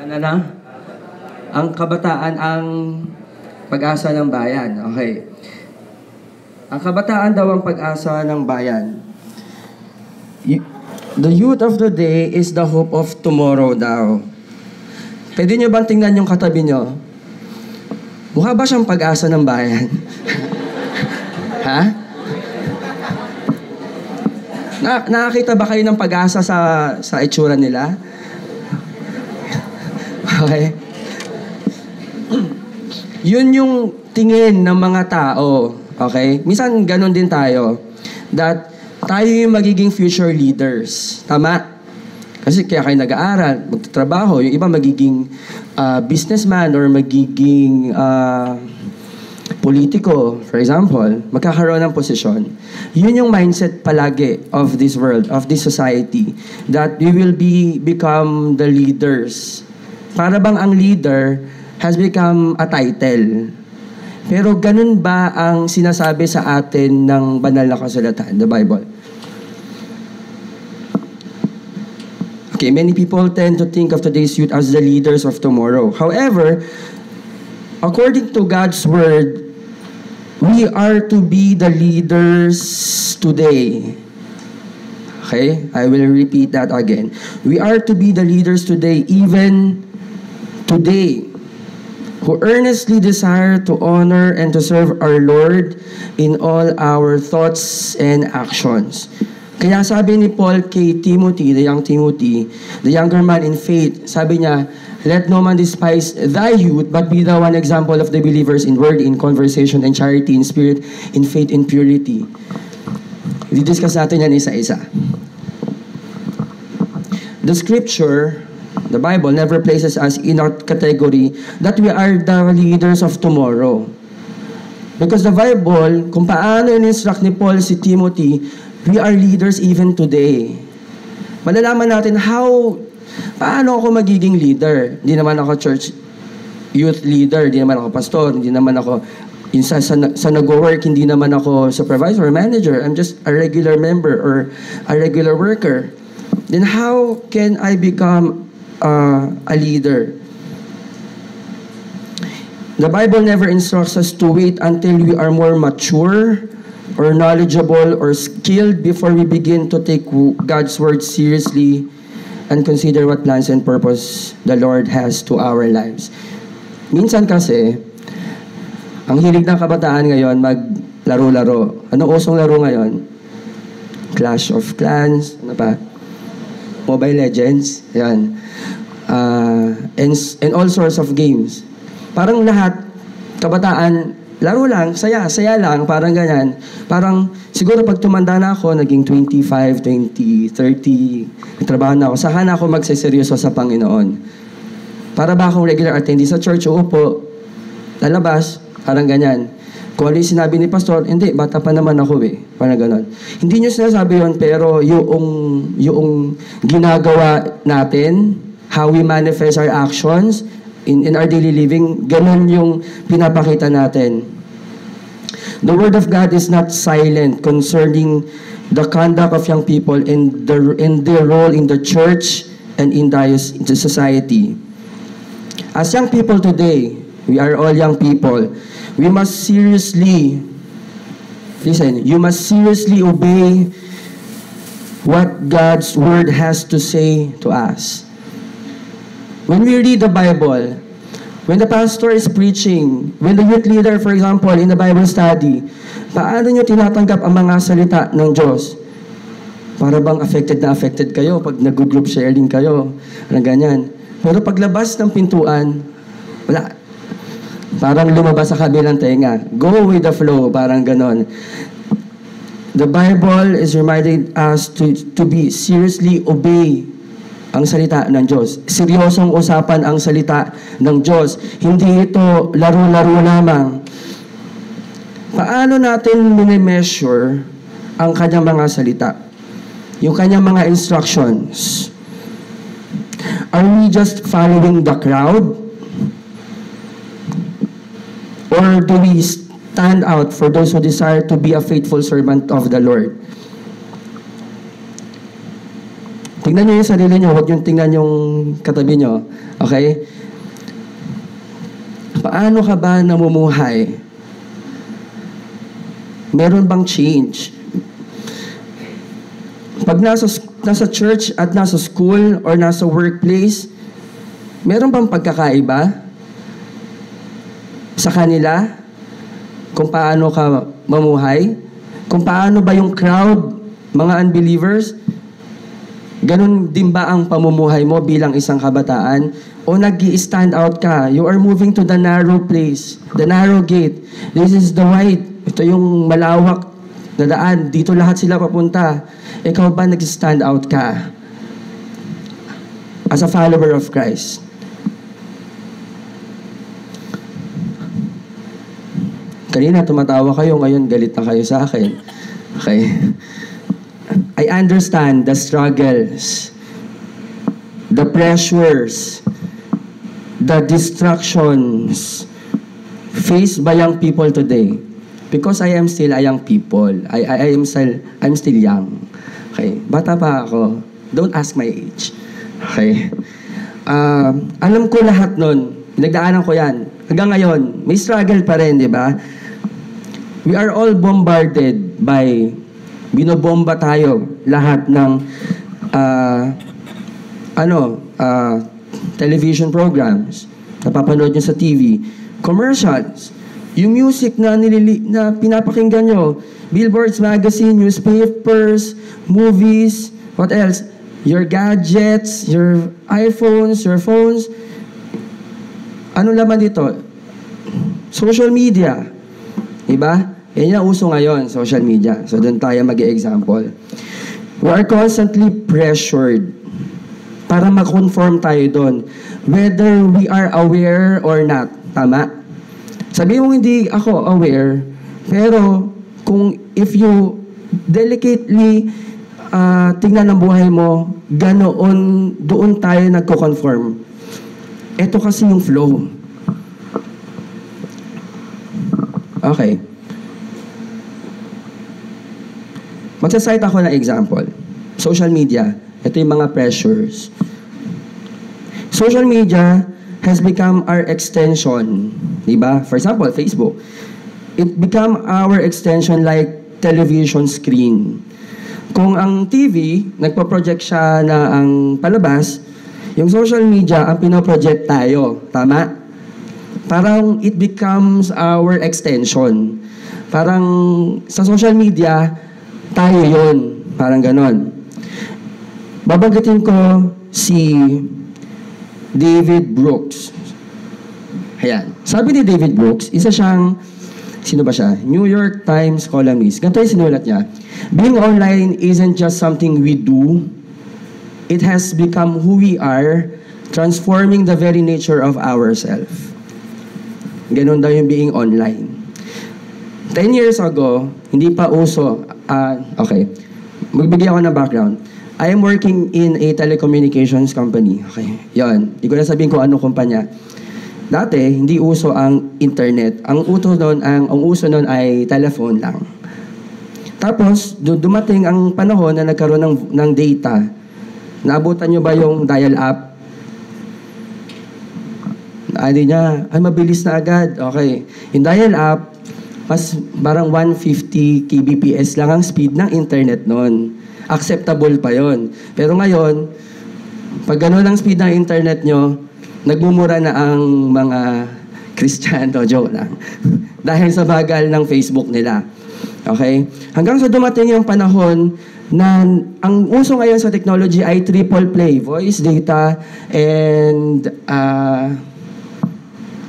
Ano na? Ang kabataan ang pag-asa ng bayan. Okay. Ang kabataan daw ang pag-asa ng bayan. The youth of the day is the hope of tomorrow daw. Pwede nyo bang tingnan yung katabi nyo? Mukha ba siyang pag-asa ng bayan? Ha? Nakakita ba kayo ng pag-asa sa itsura nila? Okay. Yun yung tingin ng mga tao. Okay? Minsan ganun din tayo. That tayo yung magiging future leaders. Tama? Kasi kaya kayo nag-aaral, magtatrabaho, yung iba magiging businessman or magiging politiko, for example, magkakaroon ng posisyon. Yun yung mindset palagi of this world, of this society, that we will become the leaders. Para bang ang leader has become a title. Pero ganun ba ang sinasabi sa atin ng banal na kasulatan, the Bible? Okay, many people tend to think of today's youth as the leaders of tomorrow. However, according to God's word, we are to be the leaders today. Okay, I will repeat that again. We are to be the leaders today, even today, who earnestly desire to honor and to serve our Lord in all our thoughts and actions. Kaya sabi ni Paul kay Timothy, the young Timothy, the younger man in faith, sabi niya, let no man despise thy youth, but be thou an example of the believers in word, in conversation, in charity, in spirit, in faith, in purity. I-discuss natin yan isa-isa. The scripture, the Bible, never places us in a category that we are the leaders of tomorrow. Because the Bible, kung paano in-instruct ni Paul si Timothy, we are leaders even today. Malalaman natin paano ako magiging leader. Hindi naman ako church youth leader, hindi naman ako pastor, hindi naman ako sa nag-work, hindi naman ako supervisor or manager. I'm just a regular member or a regular worker. Then how can I become a leader? The Bible never instructs us to wait until we are more mature or knowledgeable or skilled before we begin to take God's word seriously and consider what plans and purpose the Lord has to our lives. Minsan kasi, ang hilig ng kabataan ngayon, maglaro-laro. Anong usong laro ngayon? Clash of Clans, ano pa? Mobile Legends, yan. And all sorts of games. Parang lahat, kabataan, laro lang, saya lang, parang ganyan. Parang, siguro pag tumanda na ako, naging 25, 20, 30, nagtrabaho na ako, saka na ako magseseryoso sa Panginoon. Para ba akong regular attendee sa church, uupo, lalabas, parang ganyan. Kung ano yung sinabi ni Pastor, hindi, bata pa naman ako parang ganon. Hindi nyo sinasabi yun, pero yung ginagawa natin, how we manifest our actions, in our daily living, ganun yung pinapakita natin. The Word of God is not silent concerning the conduct of young people in their role in the church and in the society. As young people today, we are all young people, we must seriously, you must seriously obey what God's Word has to say to us. When we read the Bible, when the pastor is preaching, when the youth leader, for example, in the Bible study, paano nyo tinatanggap ang mga salita ng Diyos? Para bang affected na affected kayo pag nag-group sharing kayo? Parang ganyan. Pero paglabas ng pintuan, wala. Parang lumabas sa kabilang tenga. Go with the flow, parang ganon. The Bible is reminding us to be seriously obey ang salita ng Diyos. Seryosong usapan ang salita ng Diyos. Hindi ito laro-laro lamang. Paano natin mini-measure ang kanyang mga salita? Yung kanyang mga instructions. Are we just following the crowd? Or do we stand out for those who desire to be a faithful servant of the Lord? Tingnan nyo yung sarili nyo, huwag yung tingnan yung katabi nyo. Okay? Paano ka ba namumuhay? Meron bang change? Pag nasa church at nasa school or nasa workplace, meron bang pagkakaiba sa kanila kung paano ka mamuhay? Kung paano ba yung crowd, mga unbelievers? Ganun din ba ang pamumuhay mo bilang isang kabataan? O nag-i-stand out ka? You are moving to the narrow place, the narrow gate. This is the wide. Ito yung malawak na daan. Dito lahat sila papunta. Ikaw ba nag-stand out ka? As a follower of Christ. Kanina tumatawa kayo, ngayon galit na kayo sa akin. Okay? I understand the struggles, the pressures, the distractions faced by young people today. Because I am still a young people. I'm still young. Okay? Bata pa ako. Don't ask my age. Okay? Alam ko lahat nun. Pinagdaanan ko yan. Hanggang ngayon, may struggle pa rin, di ba? We are all bombarded by, binobomba tayo lahat ng television programs, napapanood nyo sa TV, commercials, yung music na pinapakinggan nyo, billboards, magazine, newspapers, movies, what else? Your gadgets, your iPhones, your phones. Ano laman dito? Social media. Diba? Yan yung uso ngayon, social media. So, doon tayo mag-example. We are constantly pressured para mag-conform tayo doon. Whether we are aware or not. Tama? Sabi mo hindi ako aware, pero if you delicately tingnan ang buhay mo, ganoon, doon tayo nagko-conform. Ito kasi yung flow. Okay. Magsasite ako ng example. Social media. Ito yung mga pressures. Social media has become our extension. Diba? For example, Facebook. It become our extension like television screen. Kung ang TV, nagpo-project siya na ang palabas, yung social media, ang pinoproject tayo. Tama? Parang it becomes our extension. Parang sa social media, tayo yun. Parang ganon. Babanggitin ko si David Brooks. Ayan. Sabi ni David Brooks, isa siyang, sino ba siya? New York Times columnist. Ganito yung sinulat niya. Being online isn't just something we do. It has become who we are, transforming the very nature of ourselves. Ganon daw yung being online. 10 years ago, hindi pa uso. Okay. Magbigay ako ng background. I am working in a telecommunications company. Okay. Yan. Hindi ko na sabihin kung anong kumpanya. Dati, hindi uso ang internet. Ang uso noon ay telephone lang. Tapos, dumating ang panahon na nagkaroon ng data. Naabutan nyo ba yung dial-up? Hindi niya, mabilis na agad. Okay. Yung dial-up, mas parang 150 kbps lang ang speed ng internet noon. Acceptable pa yon. Pero ngayon, pag gano'n ang speed ng internet nyo, nagmumura na ang mga Kristiyano, joke lang. Dahil sa bagal ng Facebook nila. Okay? Hanggang sa dumating yung panahon na ang uso ngayon sa technology ay triple play. Voice, data, and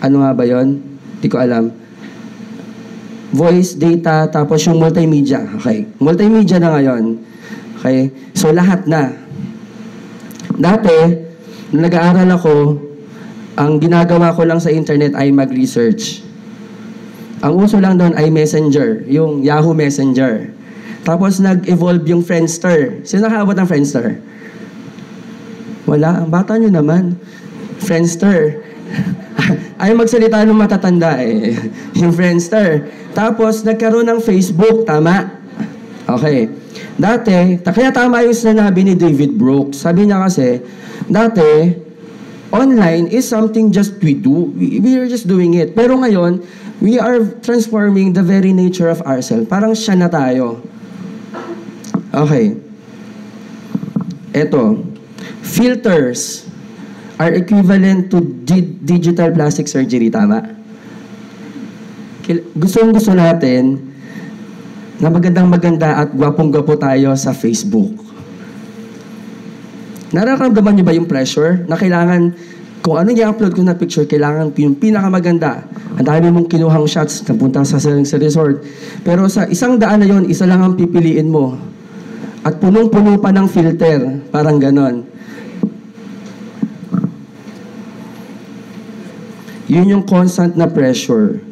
ano nga ba yun? Hindi ko alam. Voice, data, tapos yung multimedia. Okay. Multimedia na ngayon. Okay. So, lahat na. Dati, nung nag-aaral ako, ang ginagawa ko lang sa internet ay mag-research. Ang uso lang doon ay Messenger, yung Yahoo Messenger. Tapos, nag-evolve yung Friendster. Sino nakaabot ng Friendster? Wala. Ang bata nyo naman. Friendster. Ay magsalita ng matatanda eh. Yung Friendster. Tapos, nagkaroon ng Facebook. Tama? Okay. Dati, kaya tama yung sinabi ni David Brooks. Sabi niya kasi, dati, online is something just we do. We are just doing it. Pero ngayon, we are transforming the very nature of ourselves. Parang siya na tayo. Okay. Eto. Filters are equivalent to digital plastic surgery. Tama? Gusto natin na magandang-maganda at gwapong-gwapo tayo sa Facebook. Nararamdaman niyo ba yung pressure na kailangan, kung ano i-upload ko na picture, kailangan yung pinakamaganda. Ang dami mong kinuhang shots, napunta sa resort. Pero sa 100 na yon, isa lang ang pipiliin mo. At punong-puno pa ng filter. Parang ganon. Yun yung constant na pressure.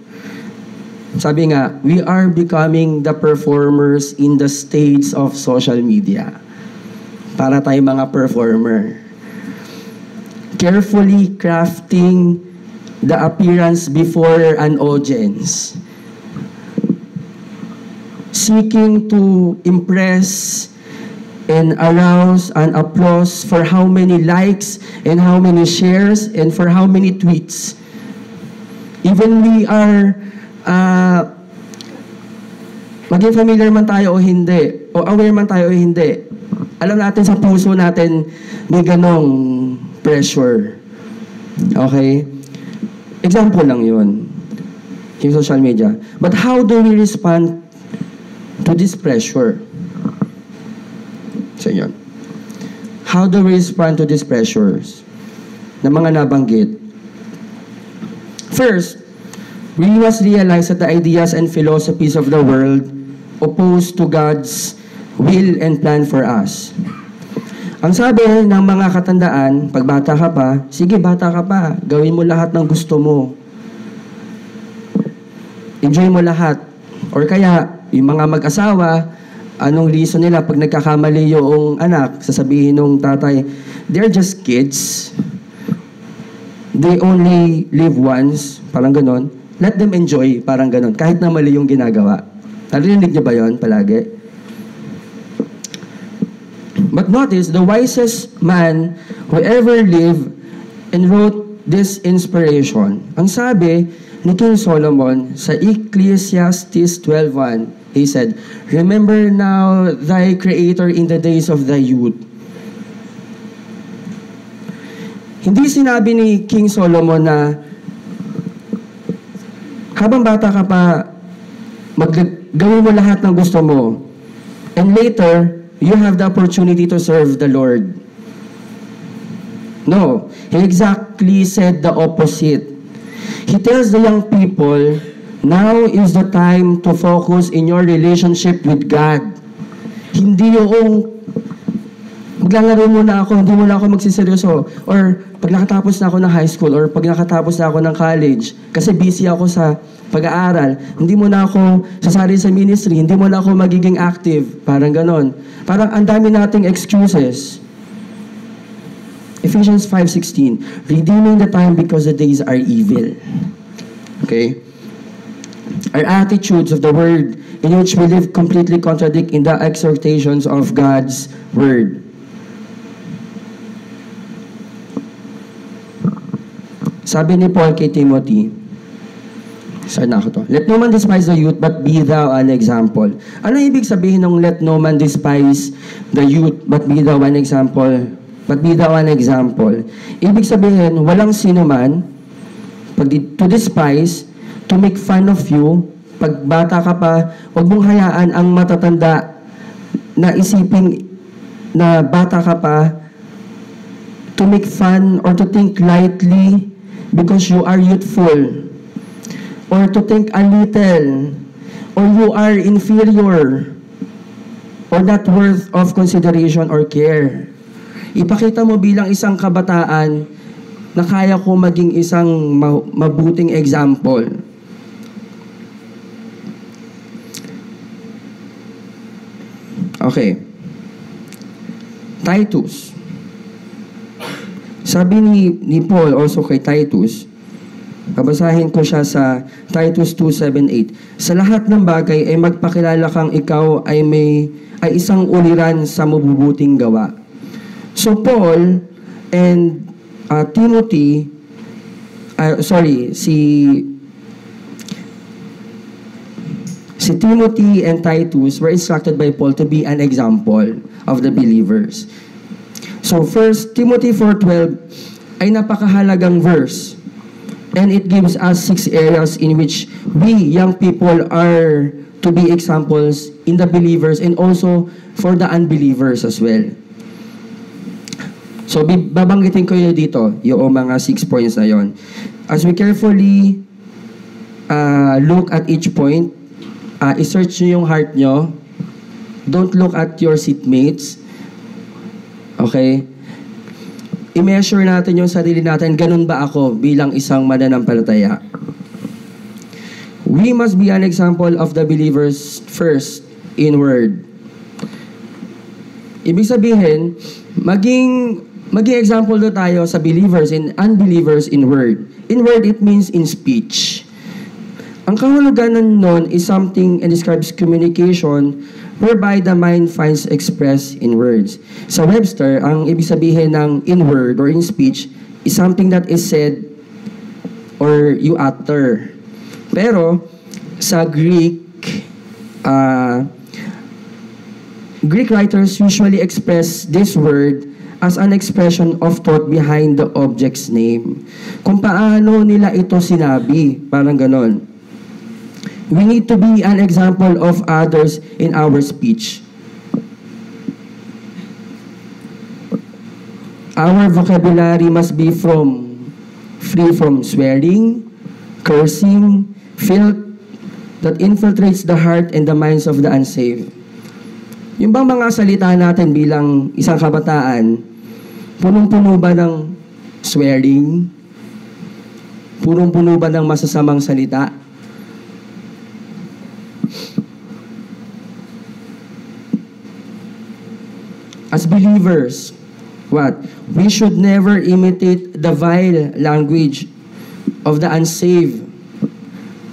Sabi nga, we are becoming the performers in the stage of social media. Para tayo mga performer. Carefully crafting the appearance before an audience. Seeking to impress and arouse an applause for how many likes and how many shares and for how many tweets. Even we are maging familiar man tayo o hindi, o aware man tayo o hindi, alam natin sa puso natin may ganong pressure. Okay? Example lang yun. Yung social media. But how do we respond to this pressure? So yun. How do we respond to these pressures na mga nabanggit? First, we must realize that the ideas and philosophies of the world oppose to God's will and plan for us. Ang sabi ng mga katandaan, pag bata ka pa, sige bata ka pa, gawin mo lahat ng gusto mo. Enjoy mo lahat. Or kaya, yung mga mag-asawa, anong reason nila pag nagkakamali yung anak, sasabihin ng tatay, they're just kids. They only live once, parang ganon. Let them enjoy, parang ganun. Kahit na mali yung ginagawa. Narinig niyo ba yun palagi? But notice, the wisest man who ever lived and wrote this inspiration. Ang sabi ni King Solomon sa Ecclesiastes 12:1, he said, "Remember now thy Creator in the days of thy youth." Hindi sinabi ni King Solomon na habang bata ka pa, gawin mo lahat ng gusto mo. And later, you have the opportunity to serve the Lord. No. He exactly said the opposite. He tells the young people, now is the time to focus in your relationship with God. Hindi yung maglalaro muna ako, hindi muna ako magsiseryoso. Or pag nakatapos na ako ng high school or pag nakatapos na ako ng college, kasi busy ako sa pag-aaral, hindi mo na ako sasali sa ministry, hindi mo na ako magiging active. Parang ganon. Parang ang dami nating excuses. Ephesians 5:16, redeeming the time because the days are evil. Okay? Our attitudes of the word in which we live completely contradict in the exhortations of God's word. Sabi ni Paul kay Timothy, saan na ako to? Let no man despise the youth, but be thou an example. Ano ibig sabihin ng let no man despise the youth, but be thou an example? But be thou an example. Ibig sabihin, walang sino man, to despise, to make fun of you, pag bata ka pa, huwag mong hayaan ang matatanda na isiping na bata ka pa, to make fun or to think lightly because you are youthful. Or to think a little, or you are inferior, or not worth of consideration or care. Ipakita mo bilang isang kabataan na kaya ko maging isang mabuting example. Okay. Titus. Sabi ni Paul also kay Titus, Babasahin ko siya sa Titus 2:7-8. Sa lahat ng bagay ay magpakilala kang ikaw ay isang uliran sa mabubuting gawa. So Paul and Timothy, si Timothy and Titus were instructed by Paul to be an example of the believers. So 1 Timothy 4:12 ay napakahalagang verse. And it gives us 6 areas in which we, young people, are to be examples in the believers and also for the unbelievers as well. So, babanggitin ko yun dito, yung mga 6 points na yun. As we carefully look at each point, i-search nyo yung heart nyo. Don't look at your seatmates. Okay? I-measure natin yung sarili natin, ganun ba ako bilang isang mananampalataya? We must be an example of the believers first in word. Ibig sabihin, maging example do tayo sa believers and unbelievers in word. In word, it means in speech. Ang kahulugan nun is something and describes communication whereby the mind finds expressed in words. Sa Webster, ang ibig sabihin ng in word or in speech is something that is said or you utter. Pero sa Greek writers usually express this word as an expression of thought behind the object's name. Kung paano nila ito sinabi, parang ganon. We need to be an example of others in our speech. Our vocabulary must be free from swearing, cursing, filth that infiltrates the heart and the minds of the unsaved. Yung bang mga salita natin bilang isang kabataan, punong-puno ba ng swearing? Punong-puno ba ng masasamang salita? As believers, what? We should never imitate the vile language of the unsaved.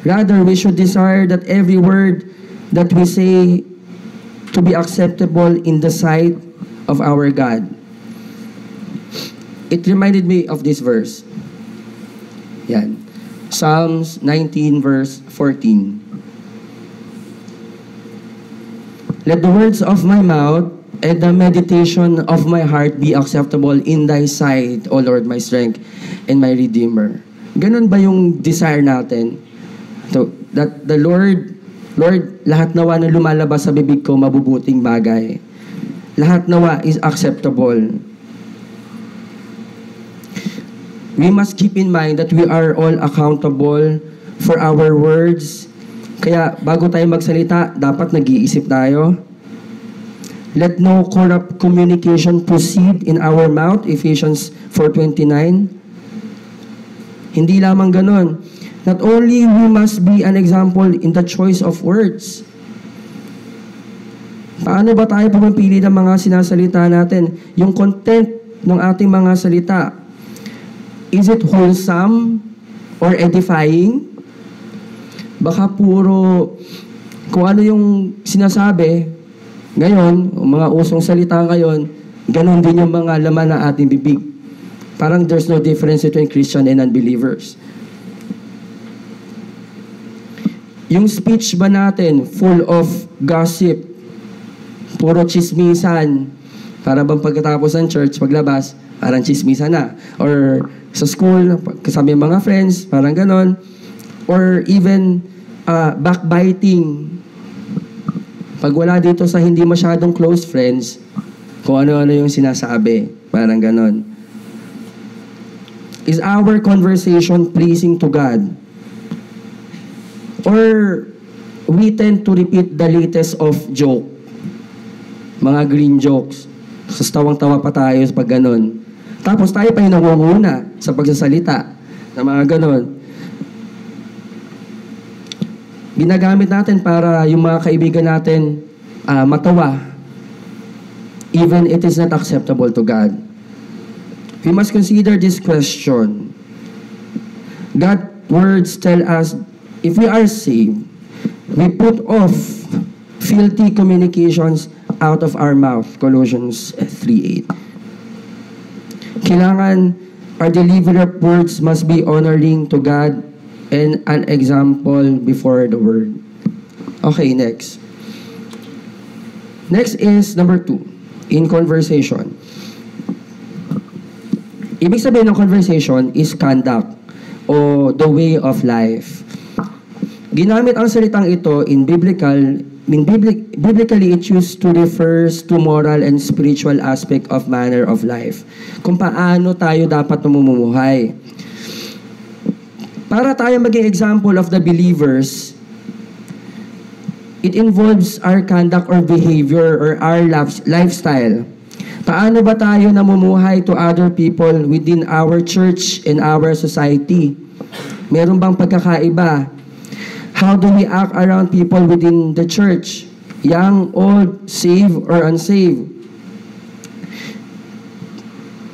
Rather, we should desire that every word that we say to be acceptable in the sight of our God. It reminded me of this verse. Yan. Psalms 19 verse 14. Let the words of my mouth and the meditation of my heart be acceptable in thy sight, O Lord, my strength and my Redeemer. Ganun ba yung desire natin? So, that the Lord, lahat nawa na lumalabas sa bibig ko, mabubuting bagay. Lahat nawa is acceptable. We must keep in mind that we are all accountable for our words. Kaya bago tayo magsalita, dapat nag-iisip tayo. Let no corrupt communication proceed in our mouth, Ephesians 4:29. Hindi lamang ganon. Not only we must be an example in the choice of words. Paano ba tayo pumipili ng mga sinasalita natin? Yung content ng ating mga salita. Is it wholesome or edifying? Baka puro kung ano yung sinasabi. Ngayon, mga usong salita ngayon, ganon din yung mga laman ng ating bibig. Parang there's no difference between Christian and unbelievers. Yung speech ba natin, full of gossip, puro chismisan, para bang pagkatapos ng church, paglabas, parang chismisan na. Or sa school, kasama yung mga friends, parang ganon. Or even backbiting. Pag wala dito sa hindi masyadong close friends, kung ano-ano yung sinasabi. Parang ganon. Is our conversation pleasing to God? Or we tend to repeat the latest of joke? Mga green jokes. Sa tawang-tawa pa tayo pag ganon. Tapos tayo pa yung nangunguna sa pagsasalita na mga ganon. Ginagamit natin para yung mga kaibigan natin matawa, even it is not acceptable to God. We must consider this question. God words tell us if we are saved, we put off filthy communications out of our mouth. Colossians 3:8. Kailangan our delivery of words must be honoring to God and an example before the world. Okay, next. Next is number 2, in conversation. Ibig sabihin ng conversation is conduct o the way of life. Ginamit ang salitang ito biblically it used to refers to moral and spiritual aspect of manner of life. Kung paano tayo dapat namumuhay. Para tayo maging example of the believers, it involves our conduct or behavior or our lifestyle. Paano ba tayo namumuhay to other people within our church and our society? Meron bang pagkakaiba? How do we act around people within the church? Young, old, saved, or unsaved?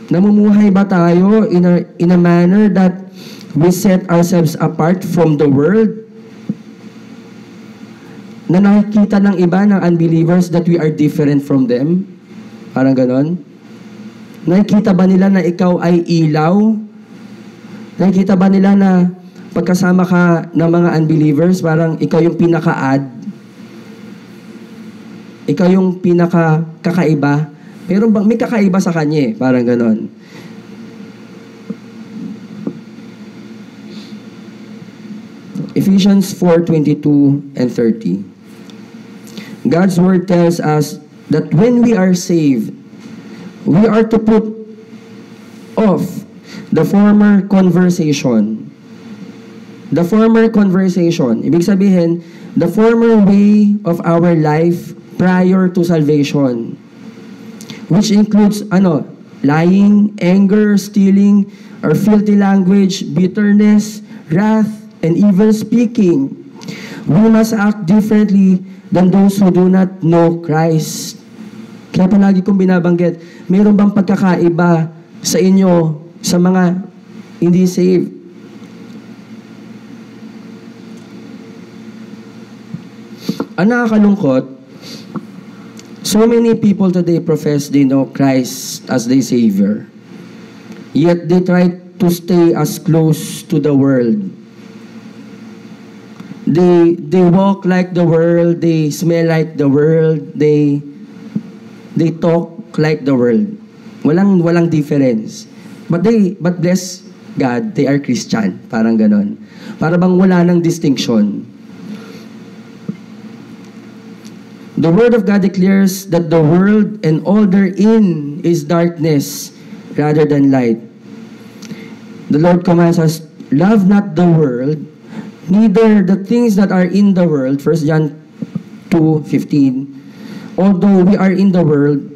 Namumuhay ba tayo in a manner that we set ourselves apart from the world? Na nakikita ng iba, ng unbelievers, that we are different from them? Parang ganon. Nakikita ba nila na ikaw ay ilaw? Nakikita ba nila na pagkasama ka ng mga unbelievers, parang ikaw yung pinaka-add? Ikaw yung pinaka-kakaiba? Pero may kakaiba sa kanya parang ganon. Ephesians 4:22 and 30. God's word tells us that when we are saved, we are to put off the former conversation. The former conversation, ibig sabihin, the former way of our life prior to salvation, which includes lying, anger, stealing, or filthy language, bitterness, wrath, and evil speaking. We must act differently than those who do not know Christ. Kaya palagi kong binabanggit, mayroon bang pagkakaiba sa inyo, sa mga hindi saved? Ang nakakalungkot, so many people today profess they know Christ as their Savior. Yet they try to stay as close to the world. They walk like the world, they smell like the world, they talk like the world. Walang difference. But bless God, they are Christian. Parang ganon. Para bang wala nang distinction. The Word of God declares that the world and all therein is darkness rather than light. The Lord commands us, love not the world, neither the things that are in the world. 1 John 2:15. Although we are in the world,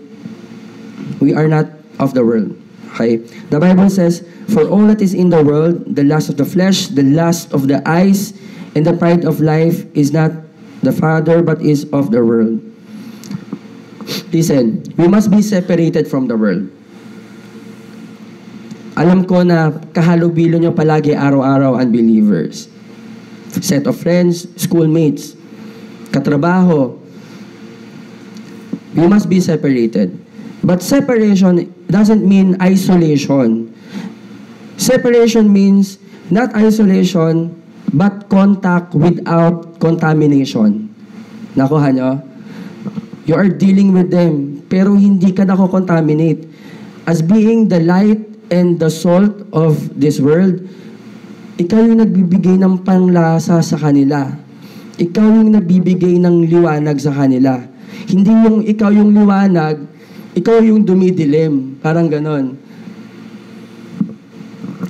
we are not of the world. Okay? The Bible says, for all that is in the world, the lust of the flesh, the lust of the eyes, and the pride of life is not the Father, but is of the world. Listen, we must be separated from the world. Alam ko na kahalubilo nyo palagi araw-araw unbelievers. Set of friends, schoolmates, katrabaho. We must be separated. But separation doesn't mean isolation. Separation means not isolation, but contact without contamination. Nakuha nyo? You are dealing with them, pero hindi ka nako-contaminate. As being the light and the salt of this world, ikaw yung nagbibigay ng panglasa sa kanila. Ikaw yung nagbibigay ng liwanag sa kanila. Hindi yung ikaw yung liwanag, ikaw yung dumidilim. Parang ganon.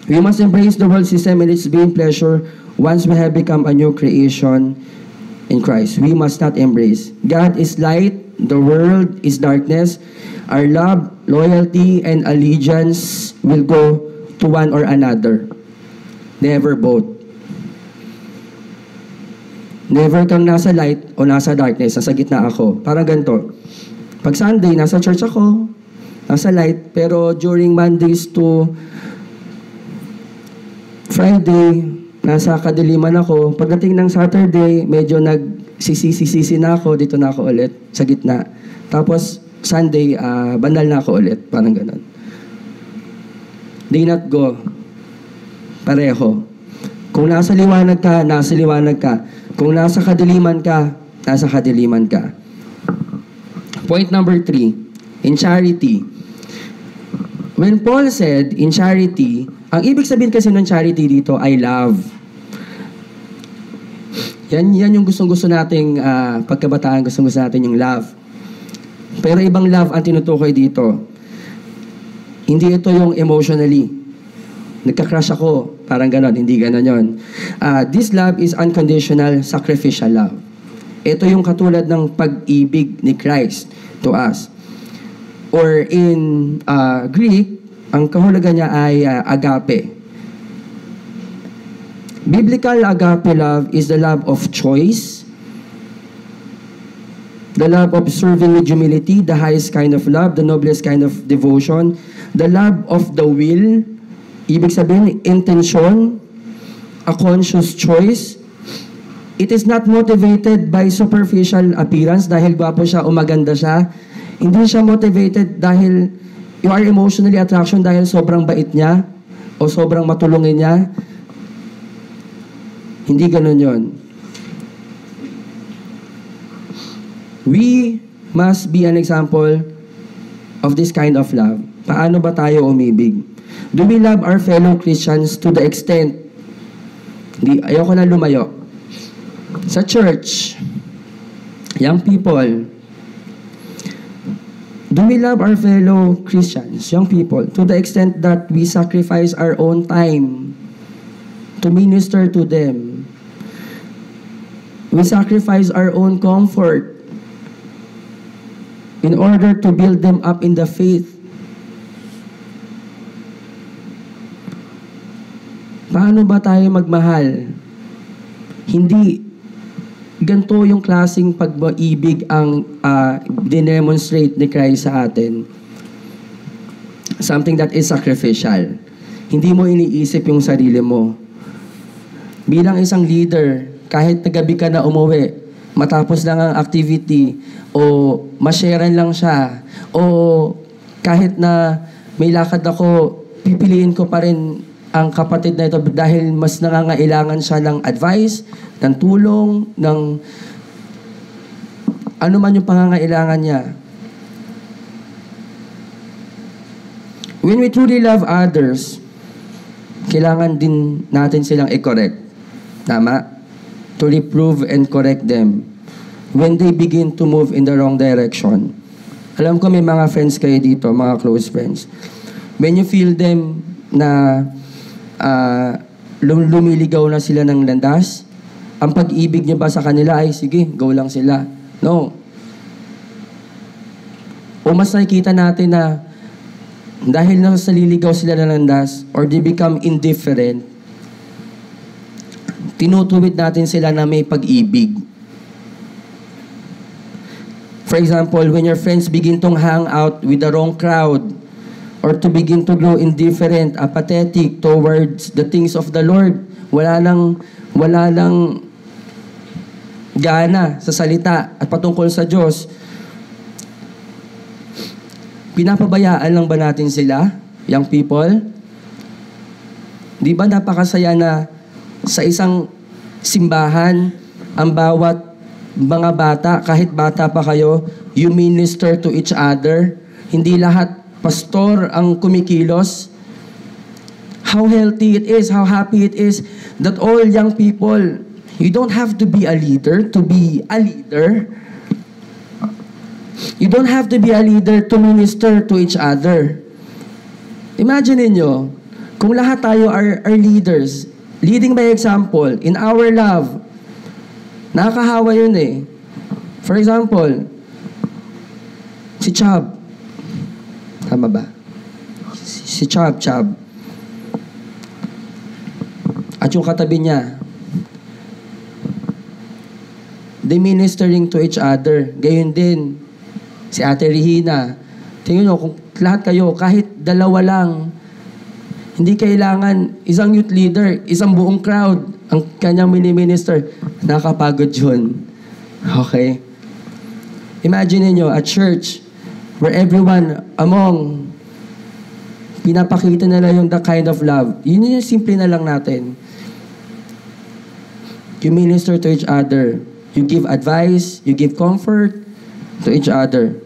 We must embrace the world system and its vain pleasure once we have become a new creation in Christ. We must not embrace. God is light, the world is darkness. Our love, loyalty, and allegiance will go to one or another. Never both. Never kang nasa light o nasa darkness, nasa gitna ako. Parang ganito. Pag Sunday, nasa church ako, nasa light, pero during Mondays to Friday, nasa kadiliman ako. Pagdating ng Saturday, medyo nagsisisi na ako, dito na ako ulit, sa gitna. Tapos, Sunday, banal na ako ulit, parang ganun. Day not go. Pareho. Kung nasa liwanag ka, nasa liwanag ka. Kung nasa kadiliman ka, nasa kadiliman ka. Point number 3, in charity. When Paul said, in charity, ang ibig sabihin kasi ng charity dito ay love. Yan yung gustong-gusto nating pagkabataan, gustong-gusto natin yung love. Pero ibang love ang tinutukoy dito. Hindi ito yung emotionally. Nagka-crush ako, parang ganon, hindi ganon yun. This love is unconditional, sacrificial love. Ito yung katulad ng pag-ibig ni Christ to us. Or in Greek, ang kahulugan niya ay agape. Biblical agape love is the love of choice, the love of serving with humility, the highest kind of love, the noblest kind of devotion, the love of the will, ibig sabihin, intention, a conscious choice. It is not motivated by superficial appearance dahil gwapo siya o maganda siya. Hindi siya motivated dahil you are emotionally attraction dahil sobrang bait niya o sobrang matulungin niya. Hindi ganun yon. We must be an example of this kind of love. Paano ba tayo umibig? Do we love our fellow Christians to the extent, ayoko na lumayo, sa church, young people, do we love our fellow Christians, young people, to the extent that we sacrifice our own time to minister to them? We sacrifice our own comfort in order to build them up in the faith. Paano ba tayo magmahal? Hindi ganito yung klaseng pag-ibig ang dinemonstrate ni Christ sa atin. Something that is sacrificial. Hindi mo iniisip yung sarili mo. Bilang isang leader, kahit nagabi ka na umuwi, matapos lang ang activity, o ma-sharean lang siya, o kahit na may lakad ako, pipiliin ko pa rin ang kapatid na ito dahil mas nangangailangan siya ng advice, ng tulong, ng ano man yung pangangailangan niya. When we truly love others, kailangan din natin silang i-correct. Tama? To reprove and correct them when they begin to move in the wrong direction. Alam ko may mga friends kayo dito, mga close friends. When you feel them na lumiligaw na sila ng landas, ang pag-ibig niyo ba sa kanila ay, sige, go lang sila. No. O mas nakikita natin na dahil nasaliligaw sila ng landas or they become indifferent, tinutuwid natin sila na may pag-ibig. For example, when your friends begin to hang out with the wrong crowd, or to begin to grow indifferent, apathetic towards the things of the Lord. Wala lang gana sa salita at patungkol sa Diyos. Pinapabayaan lang ba natin sila, young people? Di ba napakasaya na sa isang simbahan, ang bawat mga bata, kahit bata pa kayo, you minister to each other. Hindi lahat pastor ang kumikilos. How healthy it is, how happy it is that all young people, you don't have to be a leader to be a leader. You don't have to be a leader to minister to each other. Imagine niyo, kung lahat tayo are leaders, leading by example, in our love, nakakahawa yun eh. For example, si Chab, tama ba? Si Chab. At yung katabi niya, they ministering to each other. Gayon din, si Ate Rihina. Tingnan nyo, kung lahat kayo, kahit dalawa lang, Hindi kailangan isang youth leader, isang buong crowd, ang kanyang mini-minister. Nakakapagod yun. Okay? Imagine niyo a church where everyone among pinapakita nila yung the kind of love. Yun yung simple na lang natin. You minister to each other. You give advice, you give comfort to each other.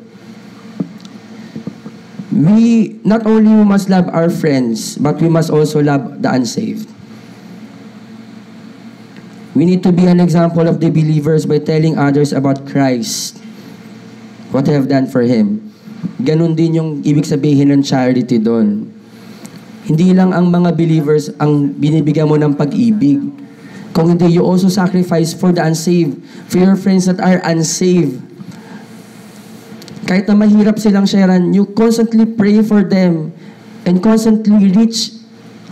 We not only must love our friends, but we must also love the unsaved. We need to be an example of the believers by telling others about Christ, what they have done for Him. Ganon din yung ibig sabihin ng charity doon. Hindi lang ang mga believers ang binibigyan mo ng pag-ibig. Kung hindi, you also sacrifice for the unsaved, for your friends that are unsaved. Kahit na mahirap silang sharean, you constantly pray for them and constantly reach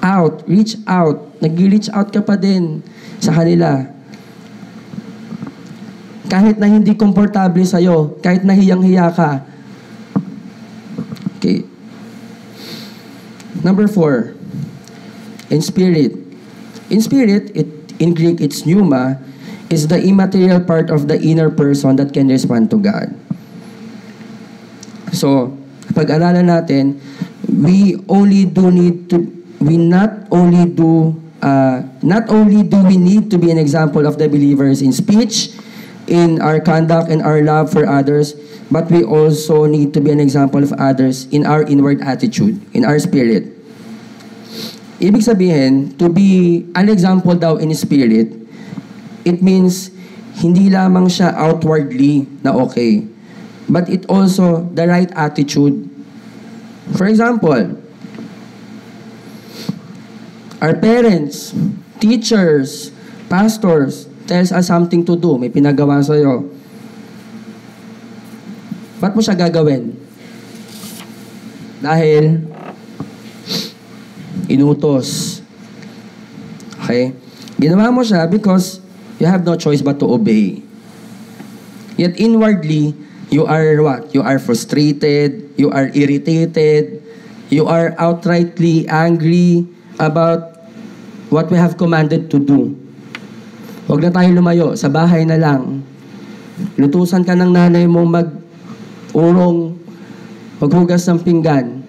out. Nag-reach out ka pa din sa kanila. Kahit na hindi komportable sa'yo, kahit na hiyang-hiya ka. Okay. Number 4, in spirit. In spirit, in Greek, it's pneuma, is the immaterial part of the inner person that can respond to God. So, pag-aralan natin, not only do we need to be an example of the believers in speech, in our conduct and our love for others, but we also need to be an example of others in our inward attitude, in our spirit. Ibig sabihin, to be an example daw in spirit, it means hindi lamang siya outwardly na okay, but it also the right attitude. For example, our parents, teachers, pastors tells us something to do, may pinagawa sa'yo. Ba't mo siya gagawin? Dahil inutos. Okay? Ginawa mo siya because you have no choice but to obey. Yet inwardly, you are what? You are frustrated, you are irritated, you are outrightly angry about what we have commanded to do. Huwag na tayo lumayo, sa bahay na lang. Lutusan ka ng nanay mo mag-urong, maghugas ng pinggan.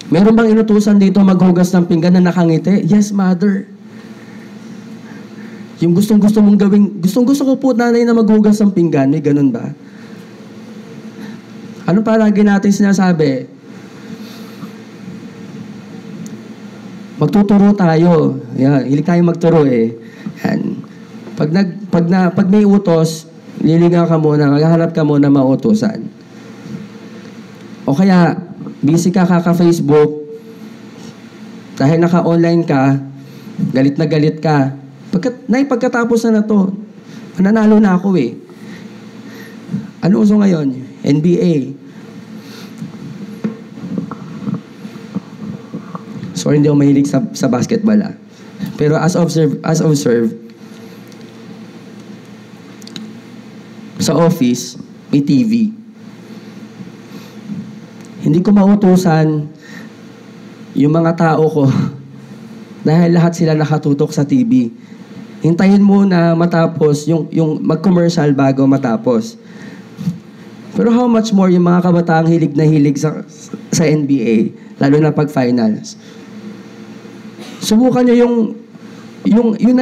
Meron bang inutusan dito maghugas ng pinggan na nakangiti? Yes, mother. Yung gustong-gusto mong gawing, gustong-gusto ko po nanay na maghugas ng pinggan, may ganun ba? Ano palagi natin sinasabi? Magtuturo tayo. Yan, hilig tayo magturo eh. Yan. Pag may utos, liligaw ka muna, maghahanap ka muna mautusan. O kaya, busy ka kaka-Facebook, dahil naka-online ka, galit na galit ka. Pagkatapos na to, nanalo na ako eh. Ano uso ngayon? NBA. Sorry, hindi ako mahilig sa basketball ah. Pero as observe, sa office, may TV. Hindi ko mautusan yung mga tao ko dahil lahat sila nakatutok sa TV. Hintayin muna matapos yung mag-commercial bago matapos. Pero how much more yung mga kabataang hilig na hilig sa NBA, lalo na pag finals. Subukan nyo yun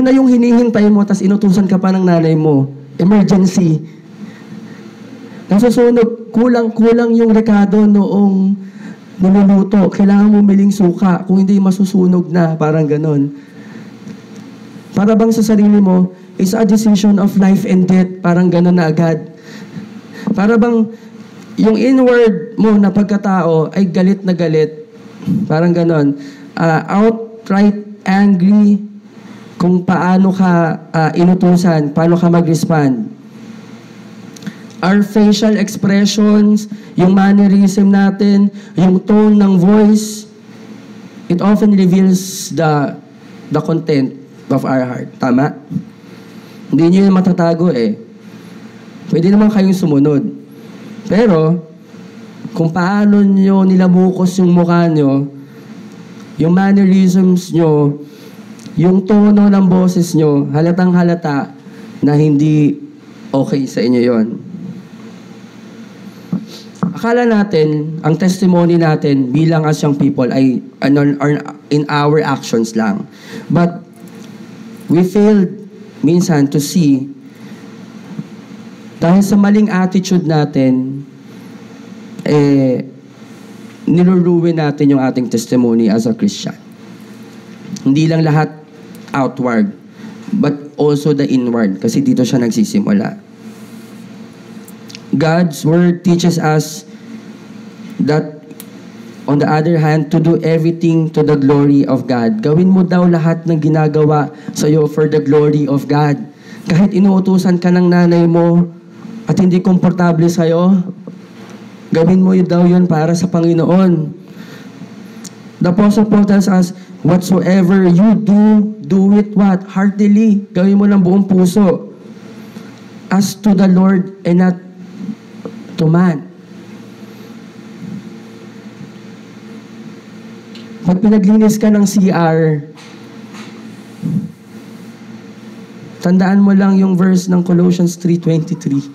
na yung hinihintay mo, tas inutusan ka pa ng nanay mo. Emergency. Nasusunog, kulang yung rekado noong niluluto. Kailangan mo miling suka. Kung hindi, masusunog na. Parang ganon. Para bang sa sarili mo, it's a decision of life and death. Parang ganon na agad. Para bang yung inward mo na pagkatao ay galit na galit. Parang ganon. Outright angry kung paano ka inutusan, paano ka mag-respond. Our facial expressions, yung mannerism natin, yung tone ng voice, it often reveals the content of our heart. Tama? Hindi nyo yung matatago eh. Pwede naman kayong sumunod. Pero, kung paano nyo nilabukos yung mukha nyo, yung mannerisms nyo, yung tono ng boses nyo, halatang halata na hindi okay sa inyo yon. Akala natin, ang testimony natin bilang as young people ay in our actions lang. But we failed minsan to see dahil sa maling attitude natin, niluruin natin yung ating testimony as a Christian. Hindi lang lahat outward, but also the inward, kasi dito siya nagsisimula. God's Word teaches us that, on the other hand, to do everything to the glory of God. Gawin mo daw lahat ng ginagawa sa'yo for the glory of God. Kahit inuutusan ka ng nanay mo at hindi komportable sa'yo, gawin mo daw yun para sa Panginoon. The Apostle Paul tells us, whatsoever you do, do it what? Heartily. Gawin mo ng buong puso. As to the Lord and not to man. Pag pinaglinis ka ng CR, tandaan mo lang yung verse ng Colossians 3:23.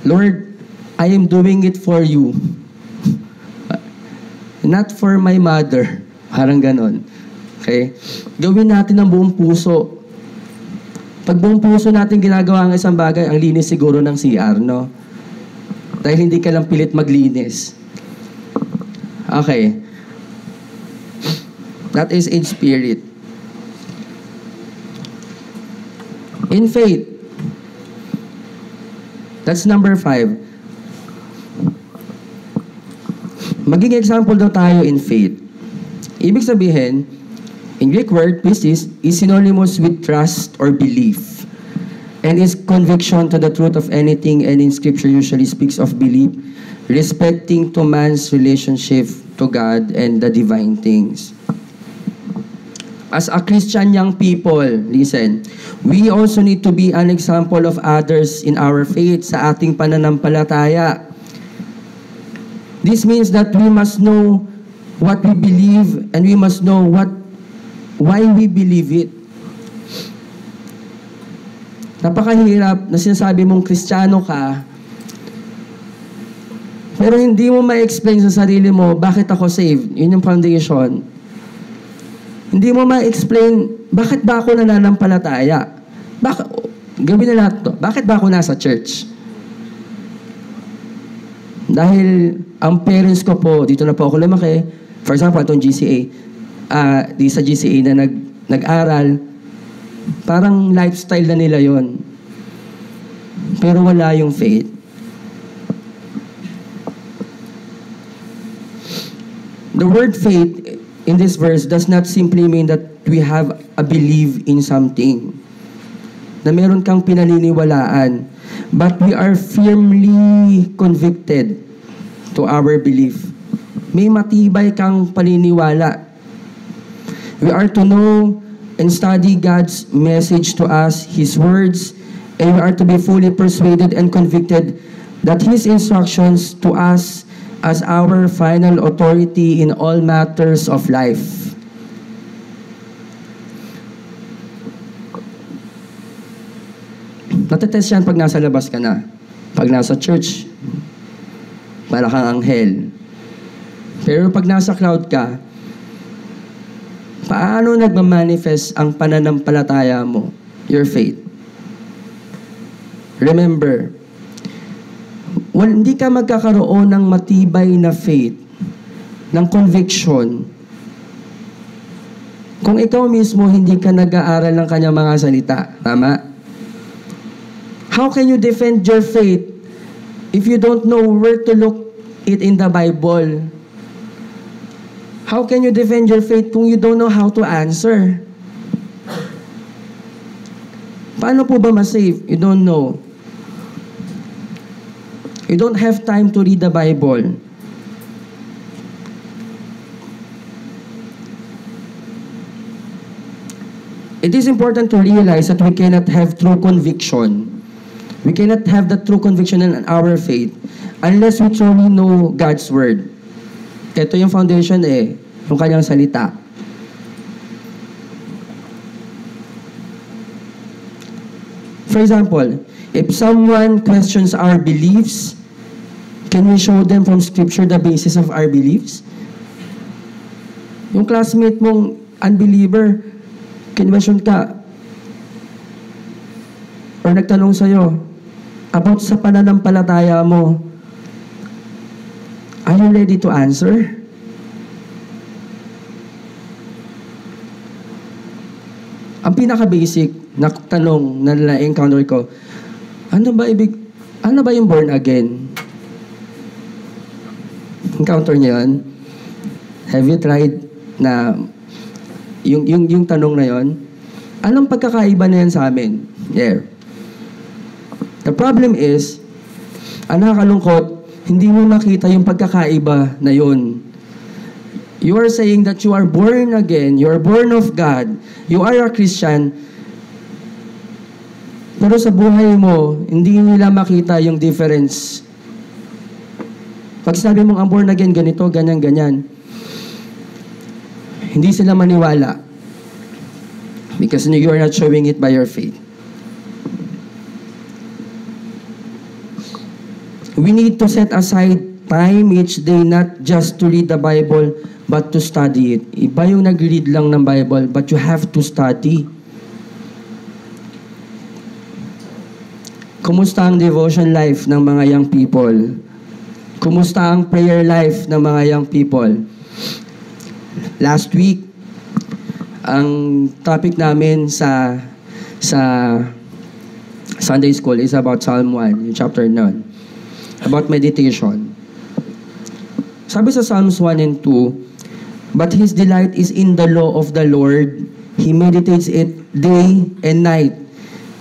Lord, I am doing it for you. Not for my mother. Parang ganon. Okay? Gawin natin ng buong puso. Pag buong puso natin ginagawa ang isang bagay, ang linis siguro ng CR, no? Dahil hindi ka lang pilit maglinis. Okay. That is in spirit. In faith. That's number 5. Maging example daw tayo in faith. Ibig sabihin, in Greek word, pistis, is synonymous with trust or belief, and is conviction to the truth of anything, and in Scripture usually speaks of belief, respecting to man's relationship to God and the divine things. As a Christian young people, listen, we also need to be an example of others in our faith sa ating pananampalataya. This means that we must know what we believe and we must know why we believe it. Napakahirap na sinasabi mong Kristiyano ka, pero hindi mo ma-explain sa sarili mo, bakit ako saved? Yun yung foundation. Hindi mo ma-explain, bakit ba ako nananampalataya? Gawin na lahat to. Bakit ba ako nasa church? Dahil ang parents ko po, dito na po ako lumaki, for example, itong GCA, di sa GCA na nag-aral, parang lifestyle na nila yon. Pero wala yung faith. The word faith in this verse does not simply mean that we have a belief in something, na meron kang pinaniniwalaan, but we are firmly convicted to our belief. May matibay kang paniniwala. We are to know and study God's message to us, His words, and we are to be fully persuaded and convicted that His instructions to us as our final authority in all matters of life. Natetest yan pag nasa labas ka na. Pag nasa church, para kang anghel. Pero pag nasa crowd ka, paano nagmamanifest ang pananampalataya mo? Your faith. Remember, hindi ka magkakaroon ng matibay na faith, ng conviction, kung ikaw mismo hindi ka nag-aaral ng kanyang mga salita. Tama? How can you defend your faith if you don't know where to look it in the Bible? How can you defend your faith kung you don't know how to answer? Paano po ba ma-save? You don't know. You don't have time to read the Bible. It is important to realize that we cannot have true conviction We cannot have the true conviction in our faith unless we truly know God's Word. Ito yung foundation yung kanyang salita. For example, if someone questions our beliefs, can we show them from Scripture the basis of our beliefs? Yung classmate mong unbeliever, kinwestiyon ka, or nagtanong sa'yo about sa pananampalataya mo, are you ready to answer? Ang pinaka-basic na tanong na na-encounter ko, ano ba yung born again? Encounter niyo yun? Have you tried na yung tanong na yon? Anong pagkakaiba na yan sa amin? Yeah. The problem is, ang nakakalungkot, hindi mo makita yung pagkakaiba na yon. You are saying that you are born again, you are born of God, you are a Christian, pero sa buhay mo, hindi nila makita yung difference. Pag sabi mong ang born again, ganito, ganyan, ganyan, hindi sila maniwala because you are not showing it by your faith. We need to set aside time each day not just to read the Bible but to study it. Iba yung nag-read lang ng Bible, but you have to study. Kumusta ang devotion life ng mga young people? Kumusta ang prayer life ng mga young people? Last week, ang topic namin sa Sunday School is about Psalm 1, yung chapter 9, about meditation. Sabi sa Psalms 1 and 2, but his delight is in the law of the Lord. He meditates it day and night.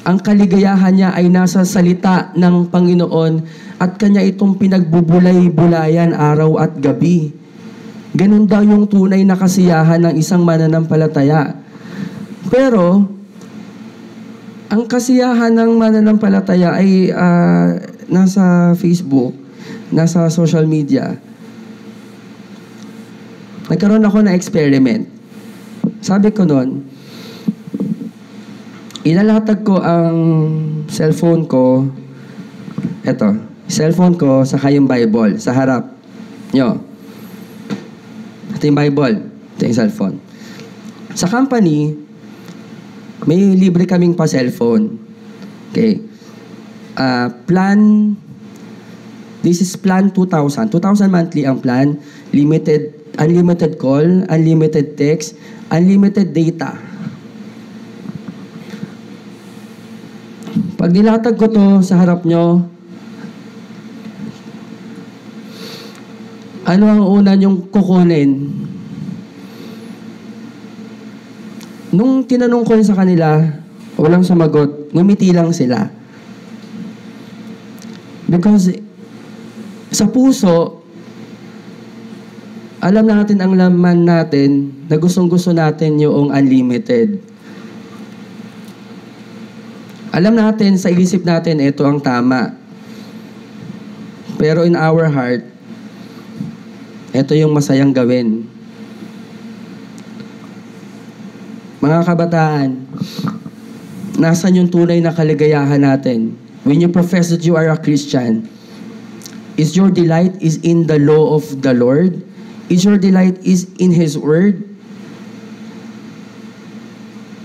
Ang kaligayahan niya ay nasa salita ng Panginoon at kanya itong pinagbubulay-bulayan araw at gabi. Ganun daw yung tunay na kasiyahan ng isang mananampalataya. Pero, ang kasiyahan ng mananampalataya ay nasa Facebook, nasa social media. Nagkaroon ako na experiment. Sabi ko noon, ilalatag ko ang cellphone ko, cellphone ko sa kayong Bible, sa harap nyo. Ito yung Bible, ito yung cellphone. Sa company, may libre kaming pa-cellphone. Okay. This is plan 2,000. 2,000 monthly ang plan. Unlimited call, unlimited text, unlimited data. Pag nilatag ko to sa harap nyo, ano ang una nyong kukunin? Nung tinanong ko sa kanila, walang sumagot, ngumiti lang sila. Because sa puso, alam natin ang laman natin na gustong-gusto natin yung unlimited. Alam natin sa isip natin ito ang tama. Pero in our heart, ito yung masayang gawin. Mga kabataan, nasan yung tunay na kaligayahan natin? When you profess that you are a Christian, is your delight is in the law of the Lord? Is your delight is in His Word?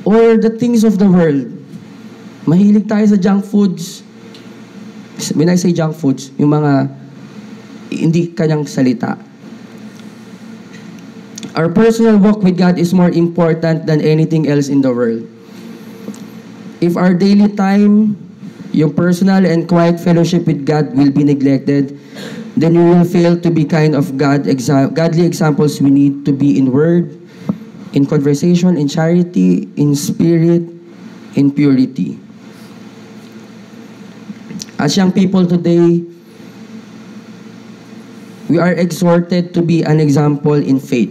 Or the things of the world? Mahilig tayo sa junk foods. When I say junk foods, yung mga hindi kanyang salita. Our personal walk with God is more important than anything else in the world. If our daily time, yung personal and quiet fellowship with God will be neglected, then we will fail to be kind of godly examples we need to be in word, in conversation, in charity, in spirit, in purity. As young people today, we are exhorted to be an example in faith.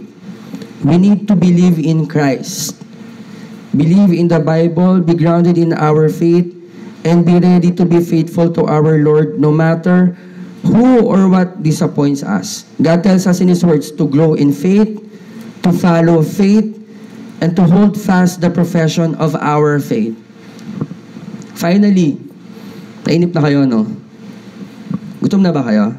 We need to believe in Christ, believe in the Bible, be grounded in our faith, and be ready to be faithful to our Lord no matter who or what disappoints us. God tells us in His words to grow in faith, to follow faith, and to hold fast the profession of our faith. Finally, nainip na kayo, no? Gutom na ba kayo?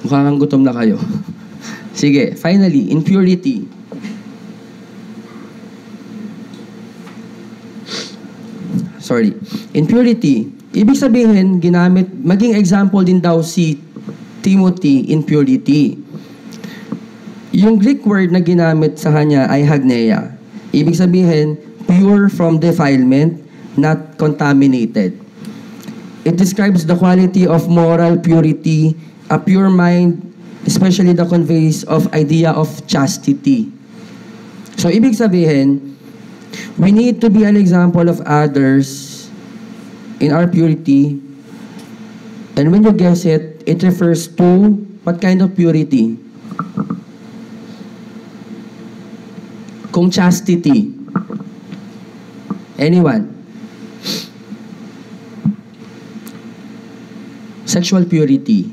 Mukhang gutom na kayo. Sige, finally, in purity. In purity, ibig sabihin, maging example din daw si Timothy in purity. Yung Greek word na ginamit sa kanya ay hagneia. Ibig sabihin, pure from defilement, not contaminated. It describes the quality of moral purity, a pure mind, especially the conveys of idea of chastity. So, ibig sabihin, we need to be an example of others in our purity. And when you guess it, it refers to what kind of purity? Kung chastity. Anyone? Sexual purity.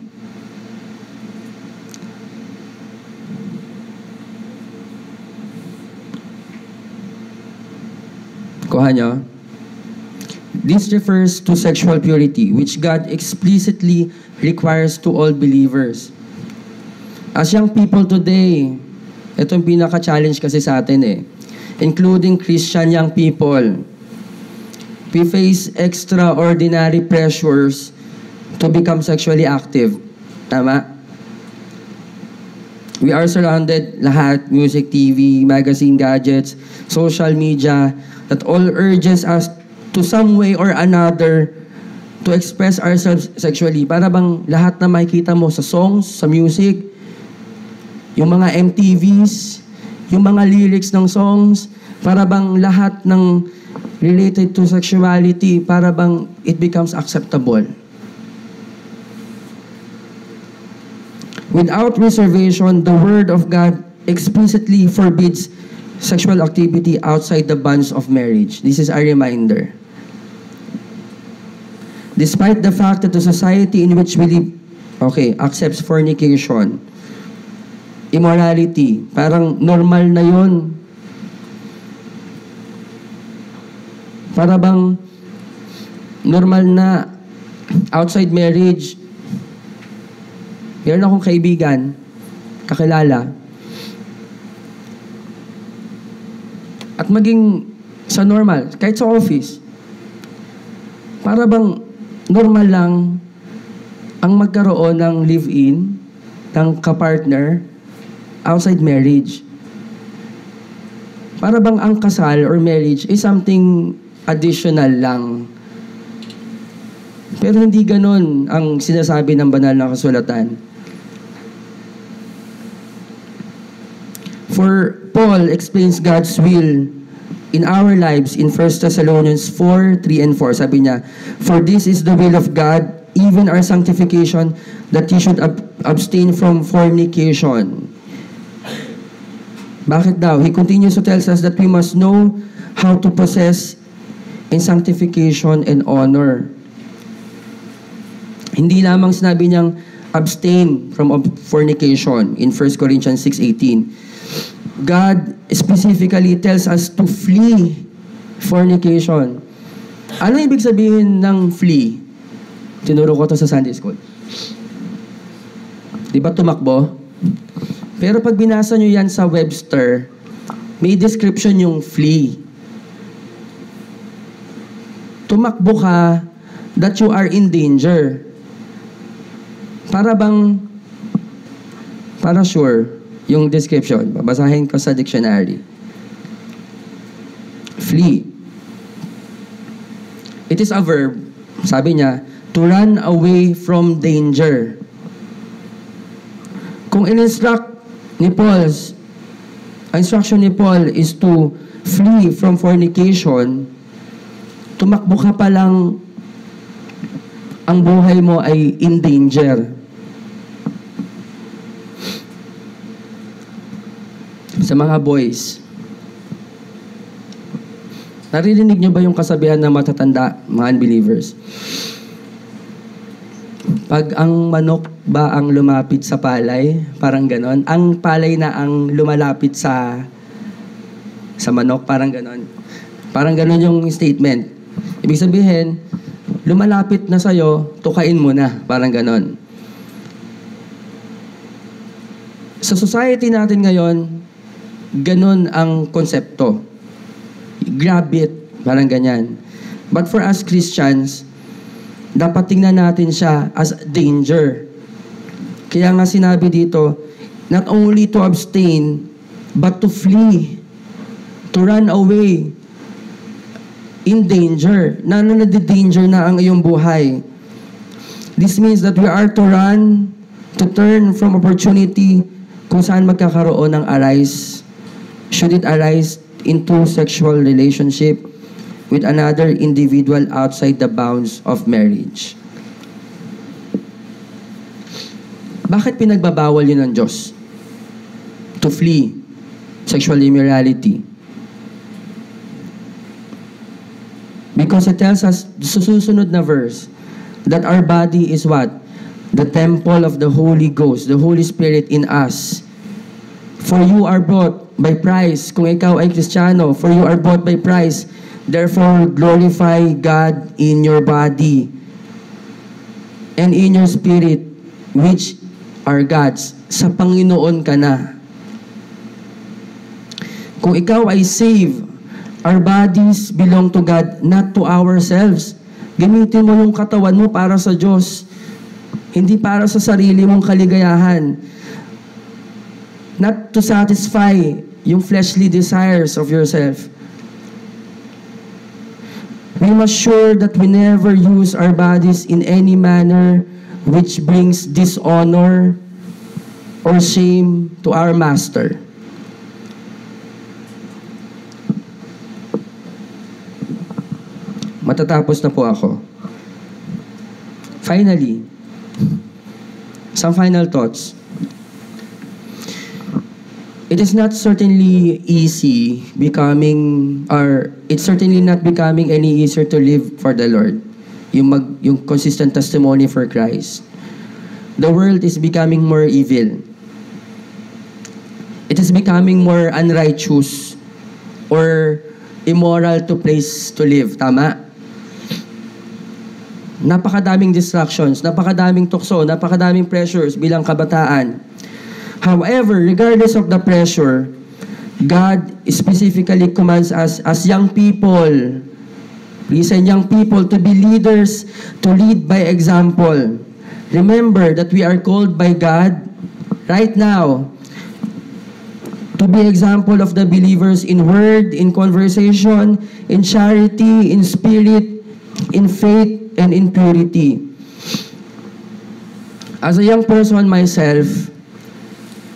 Kuha nyo? This refers to sexual purity, which God explicitly requires to all believers. As young people today, ito yung pinaka-challenge kasi sa atin including Christian young people. We face extraordinary pressures to become sexually active. Tama? We are surrounded lahat, music, TV, magazine, gadgets, social media, that all urges us to some way or another to express ourselves sexually. Para bang lahat na makikita mo sa songs, sa music, yung mga MTVs, yung mga lyrics ng songs, para bang lahat ng related to sexuality, para bang it becomes acceptable. Without reservation, the Word of God explicitly forbids sexual activity outside the bonds of marriage. This is a reminder. Despite the fact that the society in which we live, accepts fornication, immorality, parang normal na yun. Para bang normal na outside marriage. Meron akong kaibigan, kakilala, at maging sa normal, kahit sa office, para bang normal lang ang magkaroon ng live-in, ng kapartner, outside marriage. Para bang ang kasal or marriage is something additional lang. Pero hindi ganon ang sinasabi ng banal na kasulatan. For Paul explains God's will in our lives in 1 Thessalonians 4:3 and 4. Sabi niya, "For this is the will of God, even our sanctification, that you should abstain from fornication." Bakit daw? He continues to tell us that we must know how to possess in sanctification and honor. Hindi lamang sinabi niyang abstain from fornication in 1 Corinthians 6:18. God specifically tells us to flee fornication. Ano ibig sabihin ng flee? Tinuro ko to sa Sunday school. Di ba tumakbo? Pero pag binasa nyo yan sa Webster, may description yung flee. Tumakbo ka that you are in danger. Para sure, yung description, babasahin ko sa dictionary. Flee. It is a verb, sabi niya, to run away from danger. Kung in-instruct ni Paul, ang instruction ni Paul is to flee from fornication, tumakbo ka pa lang, ang buhay mo ay in danger. sa mga boys. Naririnig niyo ba yung kasabihan ng matatanda, mga unbelievers? Pag ang manok ba ang lumapit sa palay, parang ganon. Ang palay na ang lumalapit sa manok, parang ganon. Parang ganon yung statement. Ibig sabihin, lumalapit na sa'yo, tukain mo na, parang ganon. Sa society natin ngayon, ganon ang konsepto. Grab it, parang ganyan. But for us Christians, dapat tingnan natin siya as danger. Kaya nga sinabi dito, not only to abstain, but to flee, to run away in danger. Danger na ang iyong buhay. This means that we are to run, to turn from opportunity kung saan magkakaroon ng arise. Should it arise into sexual relationship with another individual outside the bounds of marriage. Bakit pinagbabawal yun ng Diyos? To flee sexual immorality. Because it tells us, sa susunod na verse, that our body is what? The temple of the Holy Ghost, the Holy Spirit in us. For you are bought by price. Kung ikaw ay Kristiyano, for you are bought by price. Therefore, glorify God in your body and in your spirit, which are God's. Sa Panginoon ka na. Kung ikaw ay saved, our bodies belong to God, not to ourselves. Gamitin mo yung katawan mo para sa Diyos. Hindi para sa sarili mong kaligayahan. Not to satisfy yung fleshly desires of yourself. We must sure that we never use our bodies in any manner which brings dishonor or shame to our Master. Matatapos na po ako. Finally, some final thoughts. It is not certainly easy it's certainly not becoming any easier to live for the Lord. Yung consistent testimony for Christ. The world is becoming more evil. It is becoming more unrighteous or immoral to place to live. Tama? Napakadaming distractions, napakadaming tukso, napakadaming pressures bilang kabataan. However, regardless of the pressure, God specifically commands us as young people, listen, young people, to be leaders, to lead by example. Remember that we are called by God right now to be example of the believers in word, in conversation, in charity, in spirit, in faith, and in purity. As a young person myself,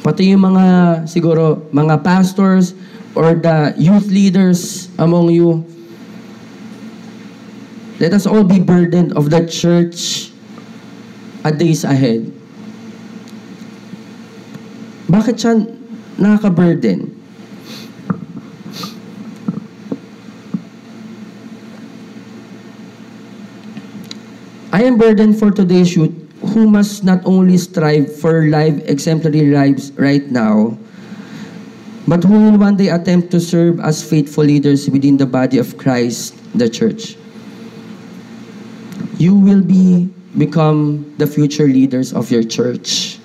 pati yung mga pastors or the youth leaders among you, let us all be burdened of the church a days ahead. Bakit siya nakaka-burden? I am burdened for today's youth who must not only strive for exemplary lives right now, but who will one day attempt to serve as faithful leaders within the body of Christ, the church. You will become the future leaders of your church.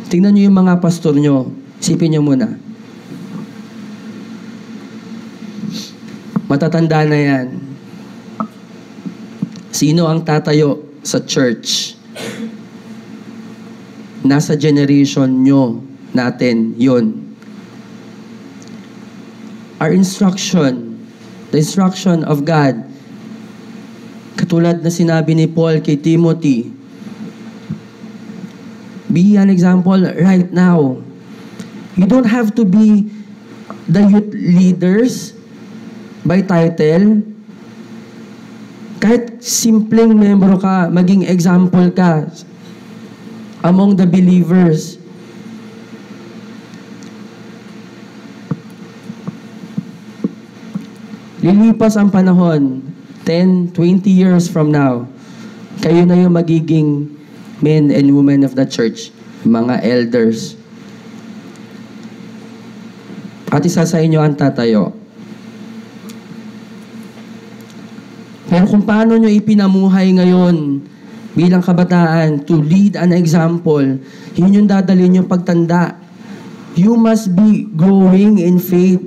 Tingnan niyo yung mga pastor nyo. Isipin niyo muna. Matatanda na yan. Sino ang tatayo sa church? Nasa generation nyo natin yun. Our instruction, the instruction of God, katulad na sinabi ni Paul kay Timothy, be an example right now. You don't have to be the youth leaders by title. Kahit simpleng membro ka, maging example ka among the believers. Lilipas ang panahon, 10, 20 years from now, kayo na yung magiging men and women of the church, mga elders. At isa sa inyo ang tatayo. Pero kung paano nyo ipinamuhay ngayon bilang kabataan to lead an example, yun yung dadalhin yung pagtanda. You must be growing in faith.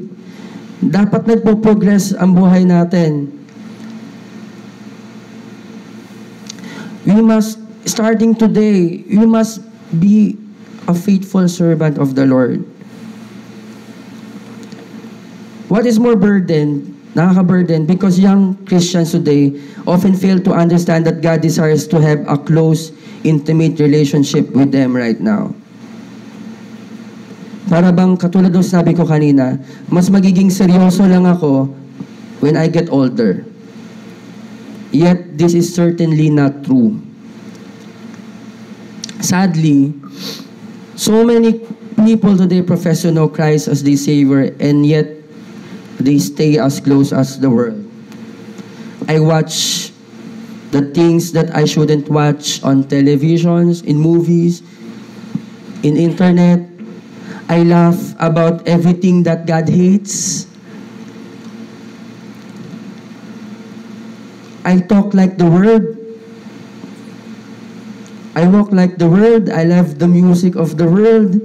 Dapat nagpo-progress ang buhay natin. We must, starting today, we must be a faithful servant of the Lord. What is more burden? Nakaka-burden because young Christians today often fail to understand that God desires to have a close, intimate relationship with them right now. Para bang katulad ng sabi ko kanina, mas magiging seryoso lang ako when I get older. Yet, this is certainly not true. Sadly, so many people today profess to know Christ as their Savior, and yet they stay as close as the world. I watch the things that I shouldn't watch on televisions, in movies, in internet. I laugh about everything that God hates. I talk like the world. I walk like the world. I love the music of the world.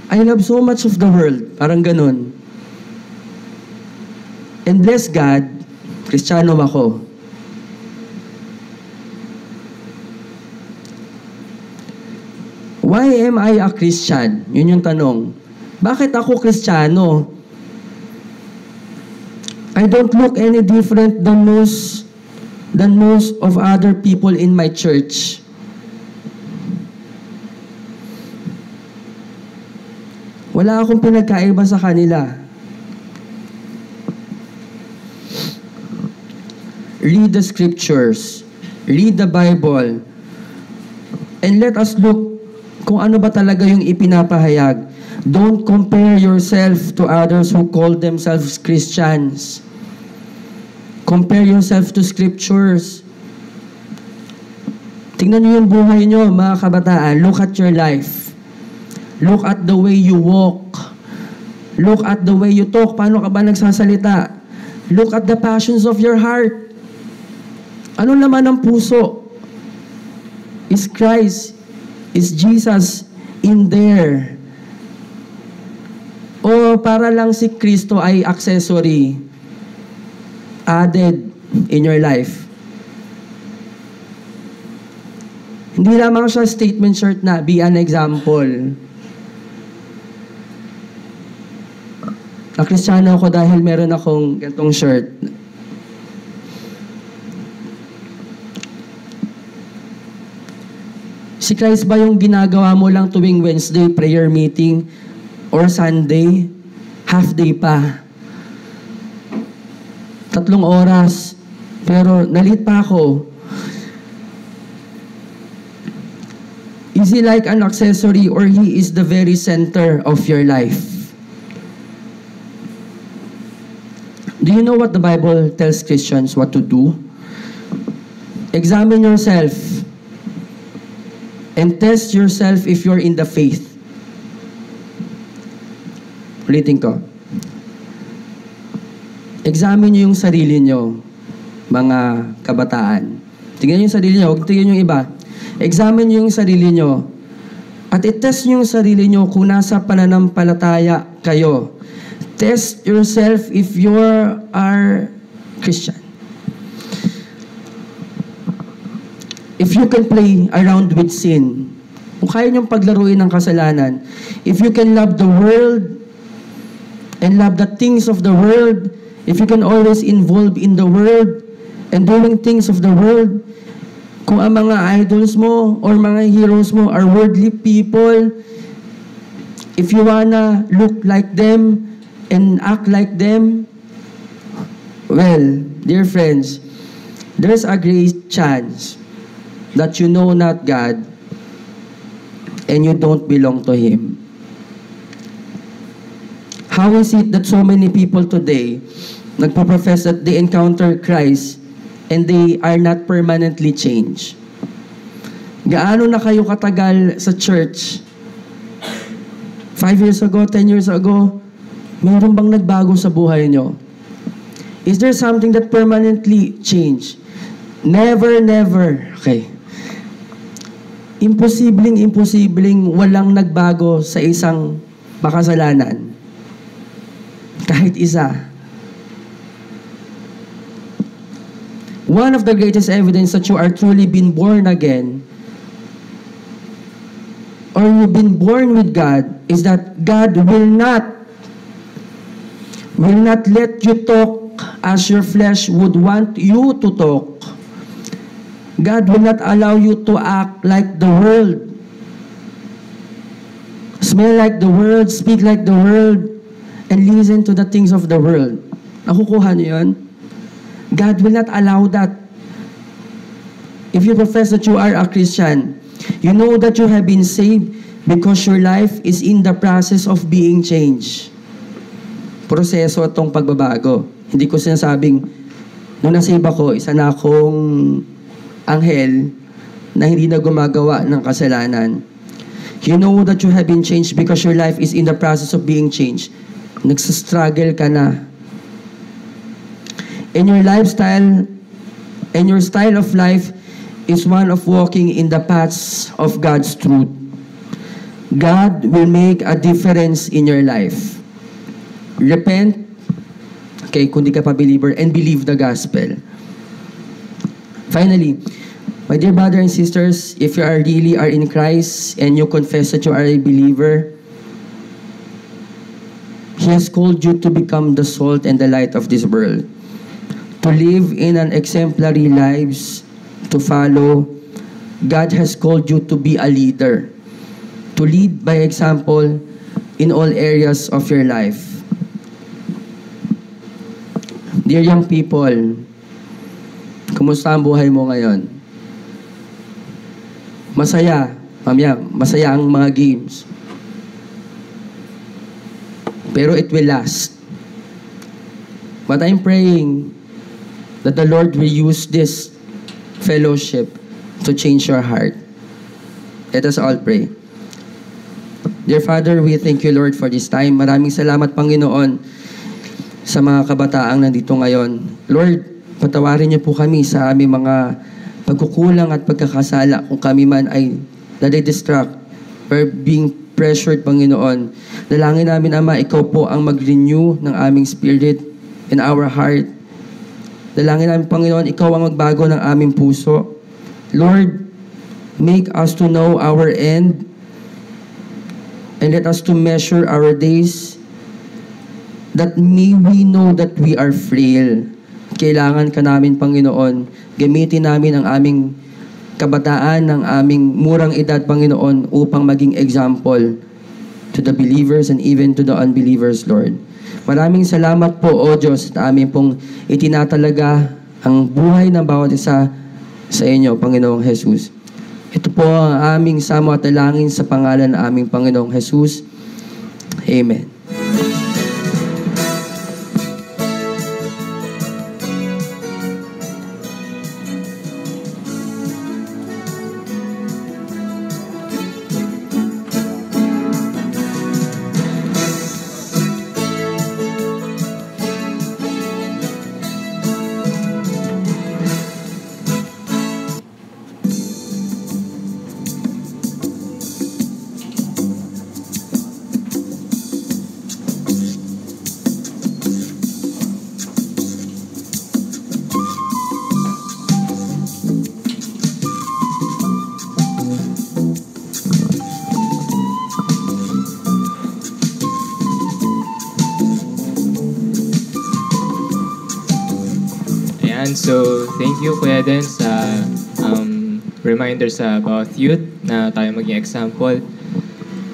I love so much of the world. Parang ganun. And bless God, Kristiyano ako. Why am I a Christian? Yun yung tanong. Bakit ako Kristiyano? I don't look any different than most of other people in my church. Wala akong pinagkaiba sa kanila. Read the scriptures. Read the Bible. And let us look kung ano ba talaga yung ipinapahayag. Don't compare yourself to others who call themselves Christians. Compare yourself to scriptures. Tingnan niyo yung buhay niyo, mga kabataan. Look at your life. Look at the way you walk. Look at the way you talk. Paano ka ba nagsasalita? Look at the passions of your heart. Ano naman ang puso? Is Christ, is Jesus in there? O para lang si Kristo ay accessory added in your life? Hindi lamang siya statement shirt na be an example. Na Kristiyano ako dahil meron akong gantong shirt. Si Christ ba yung ginagawa mo lang tuwing Wednesday prayer meeting or Sunday? Half day pa. 3 oras. Pero nalit pa ako. Is he like an accessory or he is the very center of your life? Do you know what the Bible tells Christians what to do? Examine yourself and test yourself if you're in the faith. Ulitin ko. Examine nyo yung sarili nyo, mga kabataan. Tingnan nyo yung sarili nyo, huwag tingnan yung iba. Examine nyo yung sarili nyo. At i-test nyo yung sarili nyo kung nasa pananampalataya kayo. Test yourself if you are Christian. If you can play around with sin, kung kaya niyong paglaruin ng kasalanan, if you can love the world and love the things of the world, if you can always involve in the world and doing things of the world, kung ang mga idols mo or mga heroes mo are worldly people, if you wanna look like them and act like them, well, dear friends, there's a great chance that you know not God and you don't belong to Him. How is it that so many people today nagpo-profess that they encounter Christ and they are not permanently changed. Gaano na kayo katagal sa church? 5 years ago, 10 years ago, meron bang nagbago sa buhay nyo? Is there something that permanently changed? Never, never. Okay. Imposibleng walang nagbago sa isang makasalanan. Kahit isa. One of the greatest evidence that you are truly been born again or you've been born with God is that God will not let you talk as your flesh would want you to talk. God will not allow you to act like the world, smell like the world, speak like the world, and listen to the things of the world. Nakukuha niyo yun? God will not allow that. If you profess that you are a Christian, you know that you have been saved because your life is in the process of being changed. Proseso itong pagbabago. Hindi ko sinasabing, nung nasave ako, isa na akong anghel na hindi na gumagawa ng kasalanan. You know that you have been changed because your life is in the process of being changed. Nagsastruggle ka na. And your lifestyle and your style of life is one of walking in the paths of God's truth. God will make a difference in your life. Repent, okay, kung di ka pa believer, and believe the gospel. Finally, my dear brothers and sisters, if you really are in Christ and you confess that you are a believer, He has called you to become the salt and the light of this world, to live in an exemplary lives, to follow. God has called you to be a leader, to lead by example in all areas of your life. Dear young people, kumusta ang buhay mo ngayon? Masaya. Mamaya, masaya ang mga games. Pero it will last. But I'm praying that the Lord will use this fellowship to change your heart. Let us all pray. Dear Father, we thank you, Lord, for this time. Maraming salamat, Panginoon, sa mga kabataang nandito ngayon. Lord, patawarin niyo po kami sa aming mga pagkukulang at pagkakasala kung kami man ay nade-distract or being pressured, Panginoon. Dalangin namin, Ama, ikaw po ang mag-renew ng aming spirit in our heart. Dalangin namin, Panginoon, ikaw ang magbago ng aming puso. Lord, make us to know our end and let us to measure our days that may we know that we are frail. Kailangan ka namin, Panginoon. Gamitin namin ang aming kabataan, ng aming murang edad, Panginoon, upang maging example to the believers and even to the unbelievers, Lord. Maraming salamat po, O Diyos, at amin pong itinatalaga ang buhay ng bawat isa sa inyo, Panginoong Jesus. Ito po ang aming samo at dalangin sa pangalan ng aming Panginoong Jesus. Amen. So, thank you, Kuya Den, sa reminders about youth na tayo maging example.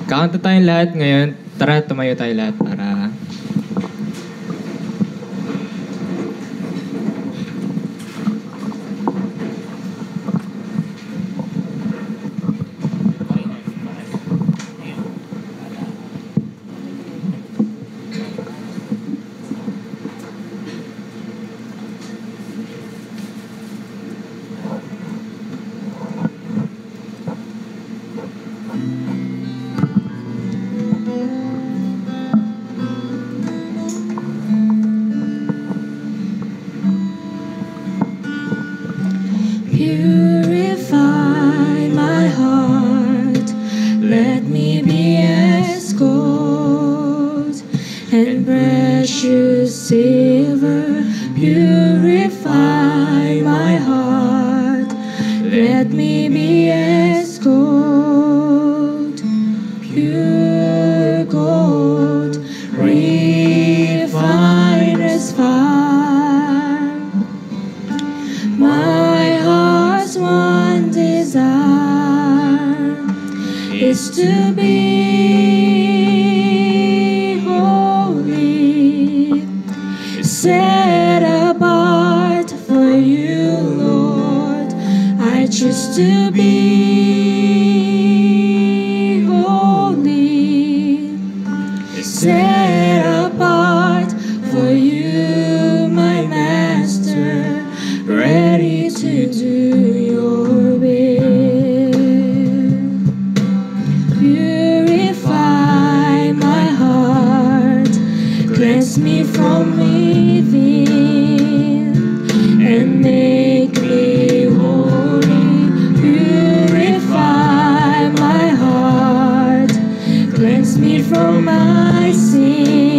Kakanta tayong lahat ngayon. Tara, tumayo tayo lahat para... Purify my heart, let me be as gold and precious silver. Purify my heart, let me be as gold, pure gold, refined as fire. My heart's one desire is to be holy, set apart for you, Lord. I choose to be holy, set apart for you, my Master, ready to do your will. Purify my heart, cleanse me from within, and make me holy. Purify my heart, cleanse me from my sin,